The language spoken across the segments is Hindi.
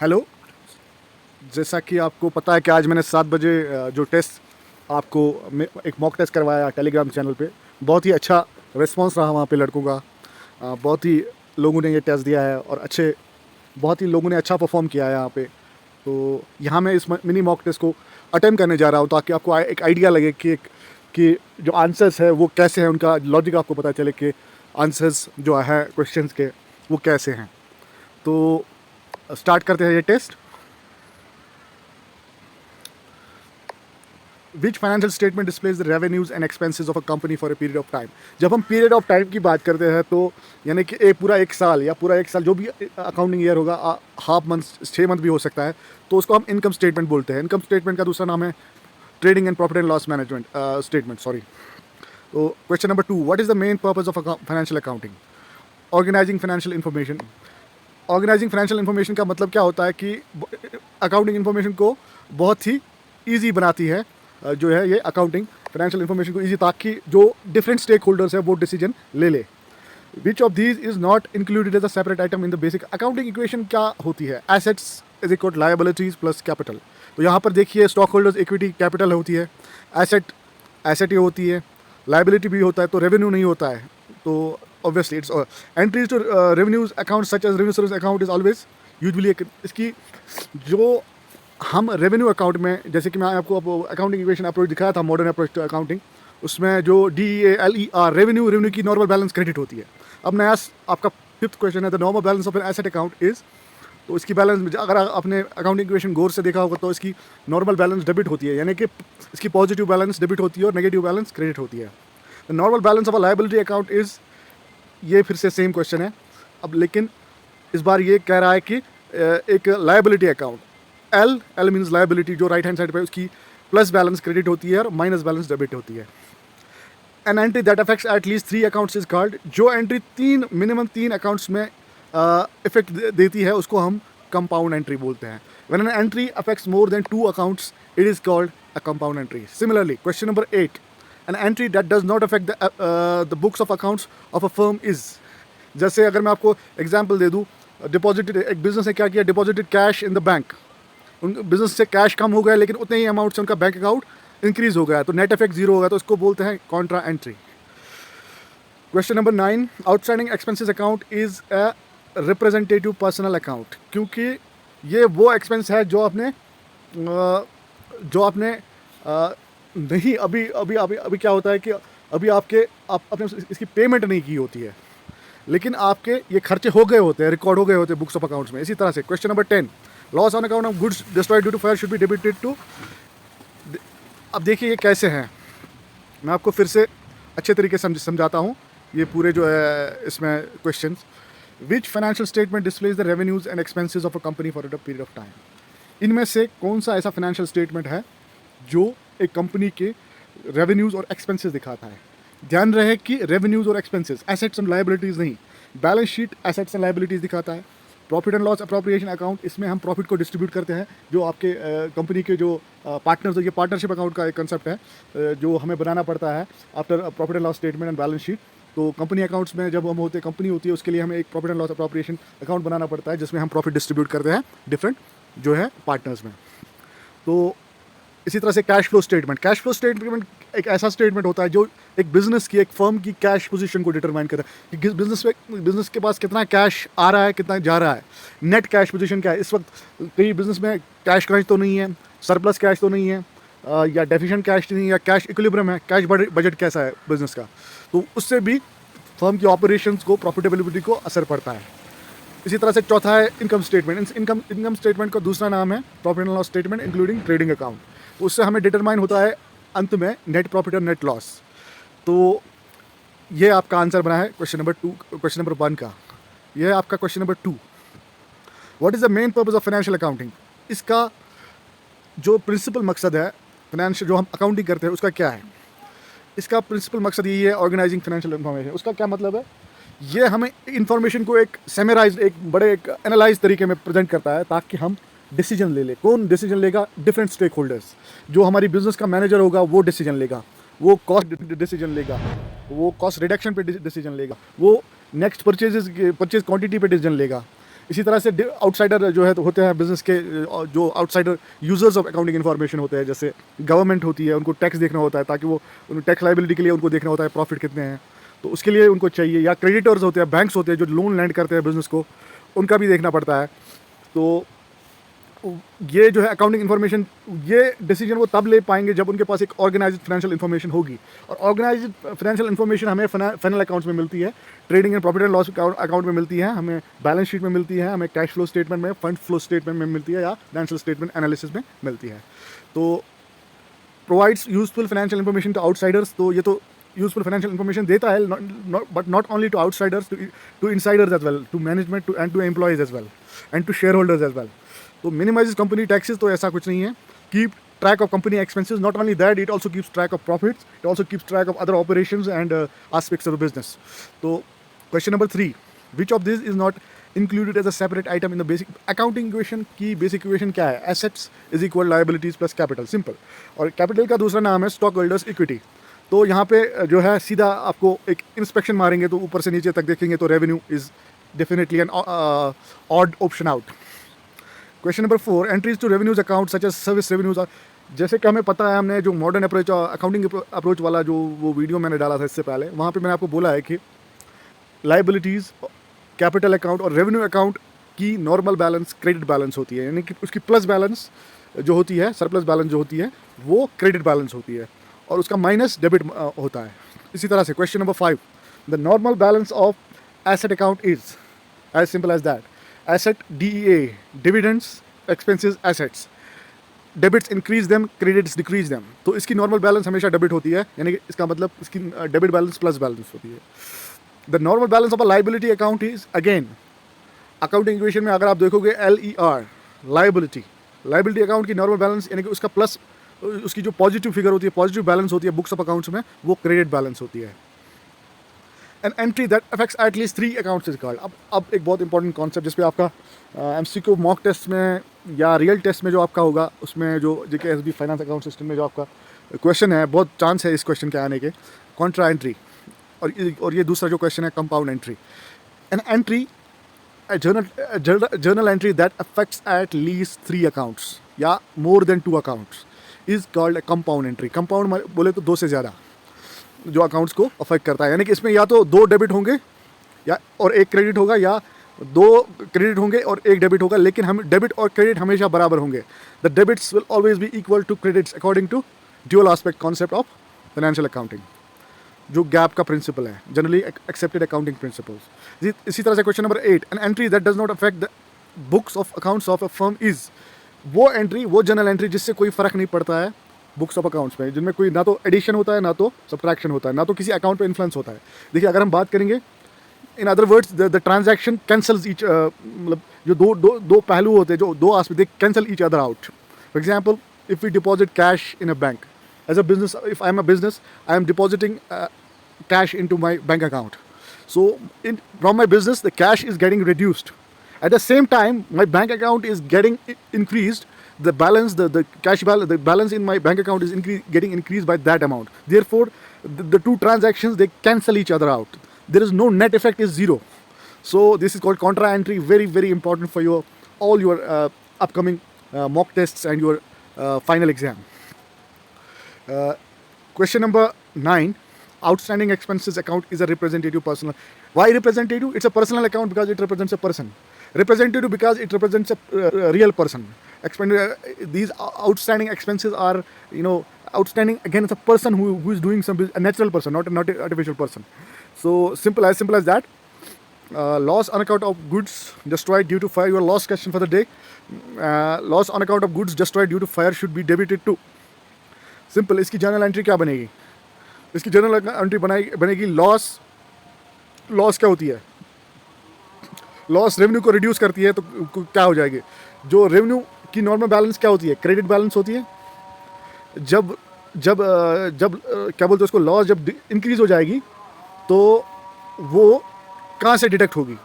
हेलो। जैसा कि आपको पता है कि आज मैंने 7 बजे जो टेस्ट आपको एक मॉक टेस्ट करवाया टेलीग्राम चैनल पे, बहुत ही अच्छा रिस्पांस रहा वहाँ पे लड़कों का। बहुत ही लोगों ने ये टेस्ट दिया है और बहुत ही लोगों ने अच्छा परफॉर्म किया है यहाँ पे। तो यहाँ मैं इस मिनी मॉक टेस्ट को अटेम्प्ट करने जा रहा हूँ ताकि आपको एक आइडिया लगे कि जो आंसर्स है वो कैसे हैं, उनका लॉजिक आपको पता चले कि आंसर्स जो है क्वेश्चंस के वो कैसे हैं। तो स्टार्ट करते हैं ये test. Which financial statement displays the revenues and expenses of a company for a period of time. जब हम पीरियड ऑफ टाइम की बात करते हैं तो यानी कि पूरा एक साल या पूरा एक साल जो भी अकाउंटिंग ईयर होगा, हाफ मंथ 6 मंथ भी हो सकता है, तो उसको हम इनकम स्टेटमेंट बोलते हैं। इनकम स्टेटमेंट का दूसरा नाम है trading and profit and loss management statement, sorry. तो question number 2, what is the main purpose of financial accounting? Organising financial information. Organising financial information का मतलब क्या होता है कि अकाउंटिंग इन्फॉर्मेशन को बहुत ही ईजी बनाती है, जो है ये अकाउंटिंग फाइनेंशियल इन्फॉर्मेशन को ईजी, ताकि जो डिफरेंट स्टेक होल्डर्स है वो डिसीजन ले ले। Which of these is not included as a separate item in the basic accounting equation? क्या होती है? Assets is equal liabilities plus capital. तो यहाँ पर देखिए, स्टॉक होल्डर्स इक्विटी कैपिटल होती है, एसेट ही होती है, लायबिलिटी भी होता है, तो रेवेन्यू नहीं होता है। तो obviously its entries to revenues account such as revenue service account is always usually इसकी जो हम रेवेन्यू अकाउंट में, जैसे कि मैं आपको अकाउंटिंग इक्वेशन अप्रोच दिखाया था, मॉडर्न अप्रोच टू अकाउंटिंग, उसमें जो DEALER रेवेन्यू की नॉर्मल बैलेंस क्रेडिट होती है। अब नया आपका फिफ्थ क्वेश्चन है, the normal balance of an asset account is. तो इसकी बैलेंस, अगर आपने अकाउंटिंग इक्वेशन गौर से देखा होगा तो इसकी नॉर्मल बैलेंस डेबिट होती है, यानी कि इसकी पॉजिटिव बैलेंस डेबिट होती है और नेगेटिव बैलेंस क्रेडिट होती है। The normal balance of a liability account is, ये फिर से सेम क्वेश्चन है अब, लेकिन इस बार ये कह रहा है कि एक liability account, L means liability, जो राइट हैंड साइड पे उसकी प्लस बैलेंस क्रेडिट होती है और माइनस बैलेंस डेबिट होती है। N entry that affects at least 3 accounts is called. जो एंट्री मिनिमम 3 अकाउंट्स में इफेक्ट देती है उसको हम कंपाउंड एंट्री बोलते हैं। When an entry affects more than 2 accounts it is called a compound entry. Similarly question number 8, an entry that does not affect the books of accounts of a firm is. जैसे अगर मैं आपको एग्जाम्पल दे दूँ, डिपॉजिटेड, एक बिजनेस ने क्या किया, deposited cash in the bank, उन बिजनेस से कैश कम हो गया लेकिन उतने ही अमाउंट से उनका बैंक अकाउंट इंक्रीज हो गया, तो नेट इफेक्ट जीरो हो गया, तो इसको बोलते हैं Contra entry. Question number 9, outstanding expenses account is a representative personal account, क्योंकि ये वो एक्सपेंस है जो आपने नहीं, अभी अभी अभी अभी क्या होता है कि अभी आपने इसकी पेमेंट नहीं की होती है, लेकिन आपके ये खर्चे हो गए होते हैं, रिकॉर्ड हो गए होते हैं बुक्स ऑफ अकाउंट्स में। इसी तरह से question number 10, loss on account of goods destroyed due to fire should be debited to. अब देखिए ये कैसे हैं, मैं आपको फिर से अच्छे तरीके से समझाता हूँ ये पूरे जो है इसमें questions. Which financial statement displays the revenues and expenses of a company for a period of time. इनमें से कौन सा ऐसा फाइनेंशियल स्टेटमेंट है जो एक कंपनी के रेवेन्यूज और एक्सपेंसेस दिखाता है? ध्यान रहे कि रेवेन्यूज और एक्सपेंसेस, एसेट्स एंड लायबिलिटीज़ नहीं। Balance sheet assets and liabilities दिखाता है। Profit and loss appropriation account, इसमें हम प्रॉफिट को डिस्ट्रीब्यूट करते हैं, जो आपके कंपनी के जो पार्टनर्स हो, ये पार्टनरशिप अकाउंट का एक कंसेप्ट है जो हमें बनाना पड़ता है after profit and loss statement and balance sheet. तो कंपनी अकाउंट्स में जब हम होते, कंपनी होती है, उसके लिए हमें एक profit and loss appropriation account बनाना पड़ता है जिसमें हम प्रॉफिट डिस्ट्रीब्यूट करते हैं डिफरेंट जो है पार्टनर्स में। तो इसी तरह से कैश फ्लो स्टेटमेंट एक ऐसा स्टेटमेंट होता है जो एक बिजनेस की, एक फर्म की कैश पोजीशन को डिटरमाइन करता है कि बिजनेस के पास कितना कैश आ रहा है, कितना जा रहा है, नेट कैश पोजीशन क्या है। इस वक्त कहीं बिजनेस में कैश क्रंच तो नहीं है, सरप्लस कैश तो नहीं है, या डेफिशिएंट कैश नहीं है, या कैश इक्विलिब्रियम है, कैश बजट कैसा है बिजनेस का, तो उससे भी फर्म की ऑपरेशंस को, प्रॉफिटेबिलिटी को असर पड़ता है। इसी तरह से चौथा है इनकम स्टेटमेंट। इनकम स्टेटमेंट का दूसरा नाम है profit and loss statement including trading account. तो उससे हमें डिटरमाइन होता है अंत में नेट प्रॉफिट और नेट लॉस। तो ये आपका आंसर बना है क्वेश्चन नंबर 1 का। ये है आपका question number 2, what is the main purpose of financial accounting. इसका जो प्रिंसिपल मकसद है फाइनेंशियल, जो हम अकाउंटिंग करते हैं, उसका क्या है? इसका प्रिंसिपल मकसद यही है, ऑर्गेनाइजिंग फाइनेंशियल इन्फॉर्मेशन। उसका क्या मतलब है? ये हमें इन्फॉर्मेशन को एक सेमराइज, एक एनालाइज तरीके में प्रेजेंट करता है ताकि हम डिसीजन ले कौन डिसीजन लेगा? Different stake holders. जो हमारी बिजनेस का मैनेजर होगा वो डिसीजन लेगा, वो कॉस्ट डिसीजन लेगा, वो कॉस्ट रिडक्शन पे डिसीजन लेगा, वो नेक्स्ट परचेज क्वांटिटी पे डिसीजन लेगा, इसी तरह से आउटसाइडर जो है तो होते हैं बिजनेस के, जो outsider users of accounting information होते हैं, जैसे गवर्नमेंट होती है, उनको टैक्स देखना होता है, ताकि वो टैक्स लाइबिलिटी के लिए उनको देखना होता है प्रॉफिट कितने हैं, तो उसके लिए उनको चाहिए। या क्रेडिटर्स होते हैं, बैंक्स होते हैं जो लोन लैंड करते हैं बिजनेस को, उनका भी देखना पड़ता है। तो ये जो है अकाउंटिंग इन्फॉर्मेशन, ये डिसीजन वो तब ले पाएंगे जब उनके पास एक ऑर्गेनाइज्ड फाइनेंशियल इन्फॉर्मेशन होगी। और ऑर्गेनाइज्ड फाइनेंशियल इन्फॉर्मेशन हमें फाइनल अकाउंट्स में मिलती है, trading and profit and loss account में मिलती है, हमें बैलेंस शीट में मिलती है, हमें कैश फ्लो स्टेटमेंट में, फंड फ्लो स्टेटमेंट में मिलती है, या फाइनेंशियल स्टेटमेंट एनालिसिस में मिलती है। तो provides useful financial information to outsiders, तो ये तो यूजफुल फाइनेंशियल इन्फॉर्मेशन देता है, but not only to outsiders, to insiders as well, to management and to employees as well, and to share holders as well. तो मिनिमाइज कंपनी टैक्सेस, तो ऐसा कुछ नहीं है। Keep track of company expenses, not only that, it also keeps track of profits, it also keeps track of other operations and aspects of the business. तो question number 3, which of this is not included as a separate item in the basic accounting equation की बेसिक इक्वेशन क्या है? Assets is equal liabilities plus capital, simple. और कैपिटल का दूसरा नाम है स्टॉक होल्डर्स इक्विटी। तो यहाँ पे जो है सीधा आपको एक इंस्पेक्शन मारेंगे तो ऊपर से नीचे तक देखेंगे तो revenue is definitely an odd option out. Question number 4, entries to revenues account such as service revenues. जैसे कि हमें पता है, हमने जो मॉडर्न अप्रोच अकाउंटिंग अप्रोच वाला जो वो वीडियो मैंने डाला था इससे पहले, वहाँ पे मैंने आपको बोला है कि लाइबिलिटीज़, कैपिटल अकाउंट और रेवेन्यू अकाउंट की नॉर्मल बैलेंस क्रेडिट बैलेंस होती है, यानी कि उसकी प्लस बैलेंस जो होती है, सरप्लस बैलेंस जो होती है, वो क्रेडिट बैलेंस होती है, और उसका माइनस डेबिट होता है। इसी तरह से question number 5, the normal balance of asset account is as simple as that. Asset DEA, dividends, expenses, assets, debits increase them, credits decrease them. तो इसकी नॉर्मल बैलेंस हमेशा डेबिट होती है, यानी कि इसका मतलब इसकी डेबिट बैलेंस प्लस बैलेंस होती है। The normal balance of a liability account is, again accounting equation में अगर आप देखोगे LER, लाइबिलिटी अकाउंट की नॉर्मल बैलेंस, यानी कि उसका प्लस, उसकी जो पॉजिटिव फिगर होती है, पॉजिटिव बैलेंस होती है बुक्स ऑफ अकाउंट्स में, वो क्रेडिट बैलेंस होती है। N entry that affects at least 3 accounts is called. अब एक बहुत इंपॉर्टेंट कॉन्सेप्ट जिस पे आपका MCQ मॉक टेस्ट में या रियल टेस्ट में जो आपका होगा, उसमें जो JKSB फाइनेंस अकाउंट सिस्टम में जो आपका क्वेश्चन है, बहुत चांस है इस क्वेश्चन के आने के, कॉन्ट्रा एंट्री, और ये दूसरा जो क्वेश्चन है compound entry. An entry, journal entry that affects at least 3 accounts या more than 2 accounts is called compound entry. Compound बोले तो 2 से ज़्यादा जो अकाउंट्स को अफेक्ट करता है, यानी कि इसमें या तो 2 डेबिट होंगे या और 1 क्रेडिट होगा, या 2 क्रेडिट होंगे और 1 डेबिट होगा, लेकिन हम डेबिट और क्रेडिट हमेशा बराबर होंगे। The debits will always be equal to credits according to dual aspect concept of financial accounting, जो गैप का प्रिंसिपल है, जनरली एक्सेप्टेड अकाउंटिंग प्रिंसिपल्स। इसी तरह से question number 8, an entry that does not affect the books of accounts of a firm is, वो एंट्री, वो जनरल एंट्री जिससे कोई फर्क नहीं पड़ता है बुक्स ऑफ अकाउंट्स में, जिनमें कोई ना तो एडिशन होता है, ना तो सब्ट्रैक्शन होता है, ना तो किसी अकाउंट पे इन्फ्लुएंस होता है। देखिए, अगर हम बात करेंगे, in other words, the transaction cancels each, मतलब जो दो पहलू होते हैं, जो 2 aspect, they cancel each other out. For example, if we deposit cash in a bank as a business, if I am a business, I am depositing cash into my bank account. So from my business, the cash is getting reduced. At the same time, my bank account is getting increased. The balance, the cash balance, the balance in my bank account is getting increased by that amount. Therefore, the 2 transactions, they cancel each other out. There is no net effect, is 0. So this is called contra entry. Very, very important for all your upcoming mock tests and your final exam. Question number 9. Outstanding expenses account is a representative personal. Why representative? It's a personal account because it represents a person. Representative because it represents a real person. These outstanding expenses are, outstanding. Again, it's a person who is doing a natural person, not an artificial person. So simple as that. Loss on account of goods destroyed due to fire. Your loss question for the day. Loss on account of goods destroyed due to fire should be debited too. Simple. इसकी जर्नल एंट्री क्या बनेगी? इसकी जनरल एंट्री बनेगी लॉस क्या होती है? लॉस रेवेन्यू को रिड्यूस करती है, तो क्या हो जाएगी? जो रेवेन्यू की नॉर्मल बैलेंस क्या होती है? क्रेडिट बैलेंस होती है। जब क्या बोलते हैं उसको, लॉस जब इंक्रीज हो जाएगी तो वो कहाँ से डिडक्ट होगी?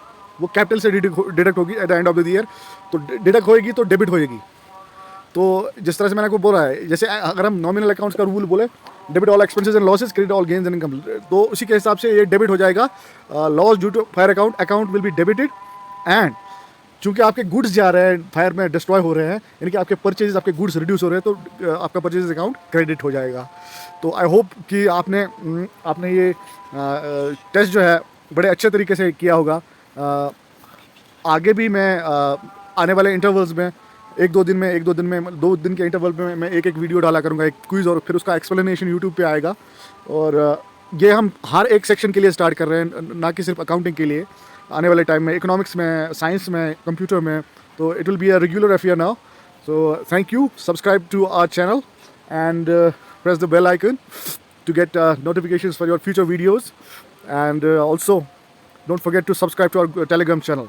वो कैपिटल से डिडक्ट होगी at the end of the year. तो डिडक्ट होएगी तो डेबिट होएगी। तो जिस तरह से मैंने आपको बोला है, जैसे अगर हम नॉमिनल अकाउंट्स का रूल बोले, debit all expenses and losses, credit all gains and income, तो उसी के हिसाब से ये डेबिट हो जाएगा। Loss due to fire account will be debited, and चूँकि आपके गुड्स जा रहे हैं फायर में डिस्ट्रॉय हो रहे हैं, यानी कि आपके परचेजेस, आपके गुड्स रिड्यूस हो रहे हैं, तो आपका परचेजेस अकाउंट क्रेडिट हो जाएगा। तो आई होप कि आपने ये टेस्ट जो है बड़े अच्छे तरीके से किया होगा। आगे भी मैं आने वाले इंटरवल्स में एक दो दिन में 2 दिन के इंटरवल में मैं एक वीडियो डाला करूँगा, एक क्विज़, और फिर उसका एक्सप्लेनेशन यूट्यूब पे आएगा। और ये हम हर एक सेक्शन के लिए स्टार्ट कर रहे हैं, ना कि सिर्फ अकाउंटिंग के लिए। आने वाले टाइम में इकोनॉमिक्स में, साइंस में, कंप्यूटर में, तो it will be a regular affair now. So thank you, subscribe to our channel and press the bell icon to get notifications for your future videos, and also don't forget to subscribe to our Telegram channel.